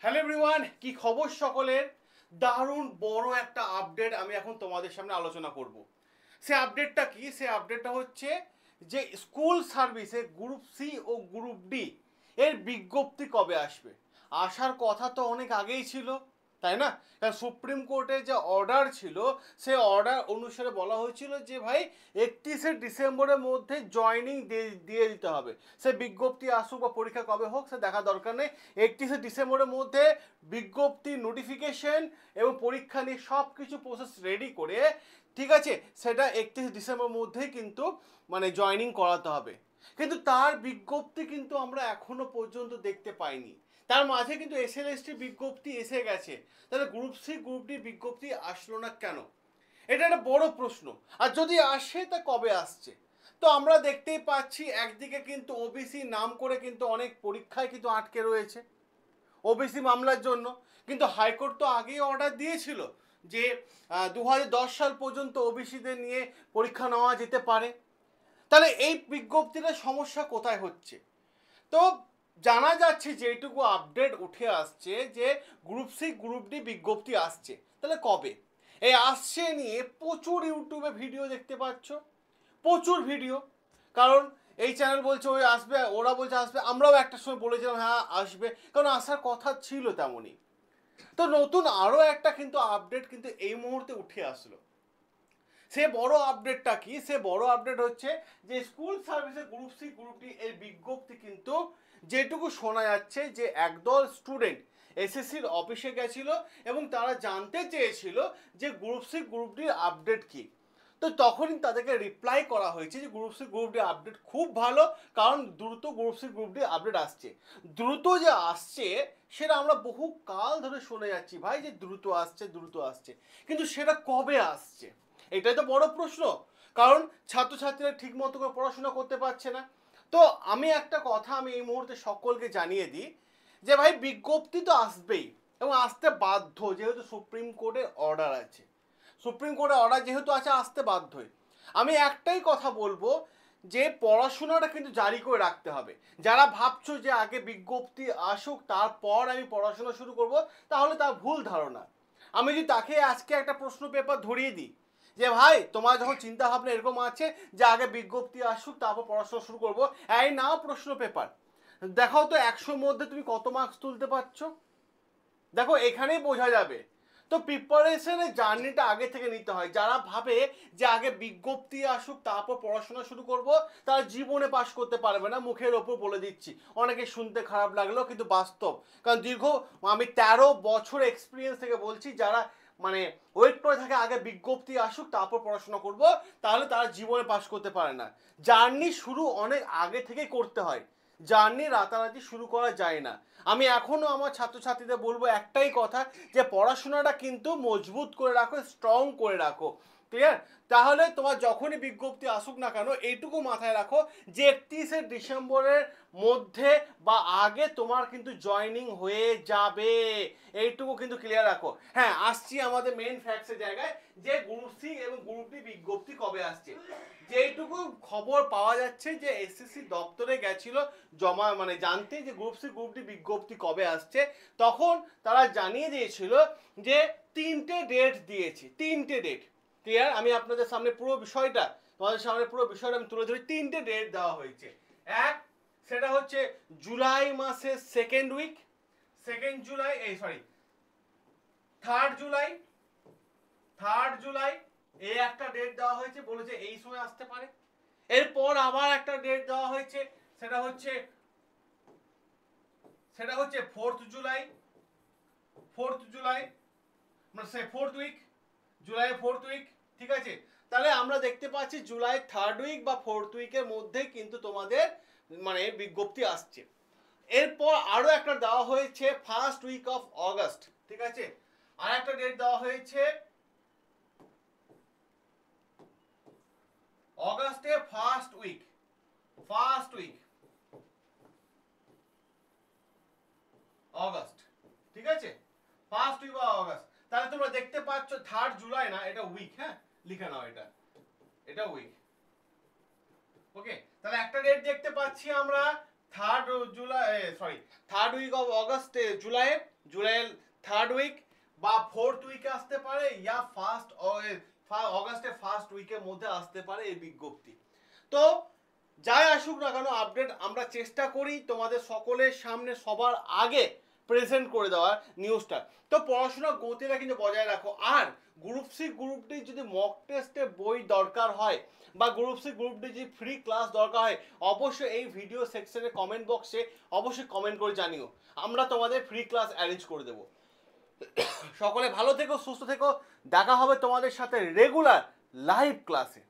Hello everyone, কি খবর সকলের? দারুণ বড় একটা আপডেট আমি এখন তোমাদের সামনে আলোচনা করব। সে আপডেটটা কি? সে আপডেটটা হচ্ছে যে স্কুল সার্ভিসে গ্রুপ সি ও গ্রুপ ডি এর বিজ্ঞপ্তি কবে আসবে। আসার কথা তো অনেক আগেই ছিল, তাই না? কারণ সুপ্রিম কোর্টের যে অর্ডার ছিল সে অর্ডার অনুসারে বলা হয়েছিল যে ভাই 31শে ডিসেম্বরের মধ্যে জয়নিং দিয়ে দিতে হবে। সে বিজ্ঞপ্তি আসুক বা পরীক্ষা কবে হোক সে দেখা দরকার নেই, 31শে ডিসেম্বরের মধ্যে বিজ্ঞপ্তি, নোটিফিকেশন এবং পরীক্ষা নিয়ে সব কিছু প্রসেস রেডি করে, ঠিক আছে, সেটা 31 ডিসেম্বরের মধ্যেই কিন্তু মানে জয়নিং করাতে হবে। কিন্তু তার বিজ্ঞপ্তি কিন্তু আমরা এখনো পর্যন্ত দেখতে পাইনি। তার মাঝে কিন্তু এসএলএসটি বিজ্ঞপ্তি এসে গেছে, তাহলে গ্রুপ সি গ্রুপ ডি বিজ্ঞপ্তি আসলো না কেন? এটা একটা বড় প্রশ্ন। আর যদি আসে তা কবে আসছে? তো আমরা দেখতেই পাচ্ছি একদিকে কিন্তু ওবিসি নাম করে কিন্তু অনেক পরীক্ষায় কিন্তু আটকে রয়েছে ওবিসি মামলার জন্য। কিন্তু হাইকোর্ট তো আগেই অর্ডার দিয়েছিল যে 2010 সাল পর্যন্ত ওবিসিদের নিয়ে পরীক্ষা নেওয়া যেতে পারে। তাহলে এই বিজ্ঞপ্তিটা সমস্যা কোথায় হচ্ছে? তো জানা যাচ্ছে যেটুকু আপডেট উঠে আসছে যে গ্রুপ সি গ্রুপ ডি বিজ্ঞপ্তি আসছে। তাহলে কবে এই আসছে নিয়ে প্রচুর ইউটিউবে ভিডিও দেখতে পাচ্ছ, প্রচুর ভিডিও। কারণ এই চ্যানেল বলছে ওই আসবে, ওরা বলছে আসবে, আমরাও একটা সময় বলেছিলাম হ্যাঁ আসবে, কারণ আসার কথা ছিল তেমনই। তো নতুন আরও একটা কিন্তু আপডেট কিন্তু এই মুহূর্তে উঠে আসলো। সে বড় আপডেটটা কি? সে বড় আপডেট হচ্ছে যে স্কুল সার্ভিসে গ্রুপ সি গ্রুপ ডি এর বিজ্ঞপ্তি কিন্তু যেটুকু শোনা যাচ্ছে যে একদল স্টুডেন্ট এসএসসির অফিসে গেছিল এবং তারা জানতে চেয়েছিল যে গ্রুপ সি গ্রুপ ডির আপডেট কি। তো তখনই তাদেরকে রিপ্লাই করা হয়েছে যে group C group D update খুব ভালো, কারণ দ্রুত group C group D update আসছে। দ্রুত যে আসছে সেটা আমরা বহু কাল ধরে শুনে যাচ্ছি ভাই, যে দ্রুত আসছে দ্রুত আসছে, কিন্তু সেটা কবে আসছে এটাই তো বড় প্রশ্ন। কারণ ছাত্রছাত্রীরা ঠিক মতো করে পড়াশোনা করতে পারছে না। তো আমি একটা কথা আমি এই মুহূর্তে সকলকে জানিয়ে দিই যে ভাই বিজ্ঞপ্তি তো আসবেই এবং আসতে বাধ্য, যেহেতু সুপ্রিম কোর্টের অর্ডার আছে। সুপ্রিম কোর্টের অর্ডার যেহেতু আছে আসতে বাধ্যই। আমি একটাই কথা বলবো যে পড়াশোনাটা কিন্তু জারি করে রাখতে হবে। যারা ভাবছো যে আগে বিজ্ঞপ্তি আসুক তারপর আমি পড়াশোনা শুরু করব, তাহলে তার ভুল ধারণা। আমি যদি তাকে আজকে একটা প্রশ্ন পেপার ধরিয়ে দিই যে ভাই তোমার যখন চিন্তা ভাবনা এরকম আছে যে আগে বিজ্ঞপ্তি আসুক তারপর পড়াশোনা শুরু করবো, এই নাও প্রশ্ন পেপার, দেখাও তো 100-র মধ্যে তুমি কত মার্কস তুলতে পারছো, দেখো এখানেই বোঝা যাবে। তো প্রিপারেশনের জার্নিটা আগে থেকে নিতে হয়। যারা ভাবে যে আগে বিজ্ঞপ্তি আসুক তারপর পড়াশোনা শুরু করব, তারা জীবনে পাশ করতে পারবে না, মুখের ওপর বলে দিচ্ছি। অনেকে শুনতে খারাপ লাগলেও কিন্তু বাস্তব, কারণ আমি 13 বছর এক্সপিরিয়েন্স থেকে বলছি, যারা মানে ওয়েট করে থাকে আগে বিজ্ঞপ্তি আসুক তারপর পড়াশোনা করব, তাহলে তারা জীবনে পাশ করতে পারে না। জার্নি শুরু অনেক আগে থেকে করতে হয়, জার্নি রাতারাতি শুরু করা যায় না। আমি এখনো আমার ছাত্রছাত্রীদের বলবো একটাই কথা, যে পড়াশোনাটা কিন্তু মজবুত করে রাখো, স্ট্রং করে রাখো, ক্লিয়ার? তাহলে তোমার যখনই বিজ্ঞপ্তি আসুক না কেন এইটুকু মাথায় রাখো যে 31শে ডিসেম্বরের মধ্যে বা আগে তোমার কিন্তু জয়নিং হয়ে যাবে, এইটুকু কিন্তু ক্লিয়ার রাখো। হ্যাঁ, আসছি আমাদের মেইন ফ্যাক্টসের জায়গায়, যে গ্রুপ সি এবং গ্রুপ ডি বিজ্ঞপ্তি কবে আসছে। যেইটুকু খবর পাওয়া যাচ্ছে যে এসএসসি দপ্তরে গেছিল জমা মানে জানতে যে গ্রুপ সি গ্রুপ ডি বিজ্ঞপ্তি কবে আসছে, তখন তারা জানিয়ে দিয়েছিল যে 3টে ডেট দিয়েছে, 3টে ডেট, ক্লিয়ার? আমি আপনাদের সামনে পুরো বিষয়টা তোমাদের সামনে পুরো বিষয়টা আমি তুলে ধরি। 3টে ডেট দেওয়া হয়েছে। এক, সেটা হচ্ছে জুলাই মাসের second week, second July, third July, third July এই একটা ডেট দেওয়া হয়েছে, বলেছে এই সময় আসতে পারে। এরপর আবার একটা ডেট দেওয়া হয়েছে, সেটা হচ্ছে ফোর্থ জুলাই, ফোর্থ জুলাই মানে সে fourth week, July fourth week, ঠিক আছে? তাহলে আমরা দেখতে পাচ্ছি জুলাই থার্ড উইক বা ফোর্থ উইকের মধ্যে কিন্তু তোমাদের মানে বিজ্ঞপ্তি আসছে। এরপর আরো একটা দেওয়া হয়েছে ফার্স্ট উইক অফ অগস্ট, ঠিক আছে? আর একটা ডেট দেওয়া হয়েছে অগস্টে first week, first week August, ঠিক আছে? First week of August. তাহলে তোমরা দেখতে পাচ্ছ থার্ড জুলাই না, এটা উইক, হ্যাঁ লিখে নাও, এটা এটা উইক, ওকে? তাহলে একটা ডেট দেখতে পাচ্ছি আমরা third July, third week of August, July, জুলাইয়ের 3rd উইক বা 4th উইকে আসতে পারে, ইয়া অগাস্টের ফার্স্ট উইকের মধ্যে আসতে পারে এই বিজ্ঞপ্তি। তো যাই আসুক না কেন আপডেট আমরা চেষ্টা করি তোমাদের সকলের সামনে সবার আগে প্রেজেন্ট করে দেওয়ার নিউজটা। তো পড়াশোনার গতিটা কিন্তু বজায় রাখো। আর গ্রুপ সি গ্রুপ ডি যদি মক টেস্টে বই দরকার হয় বা গ্রুপ সি গ্রুপ ডি যদি ফ্রি ক্লাস দরকার হয়, অবশ্যই এই ভিডিও সেকশনে কমেন্ট বক্সে অবশ্যই কমেন্ট করে জানিও, আমরা তোমাদের ফ্রি ক্লাস অ্যারেঞ্জ করে দেবো। সকলে ভালো থেকো, সুস্থ থেকো, দেখা হবে তোমাদের সাথে রেগুলার লাইভ ক্লাসে।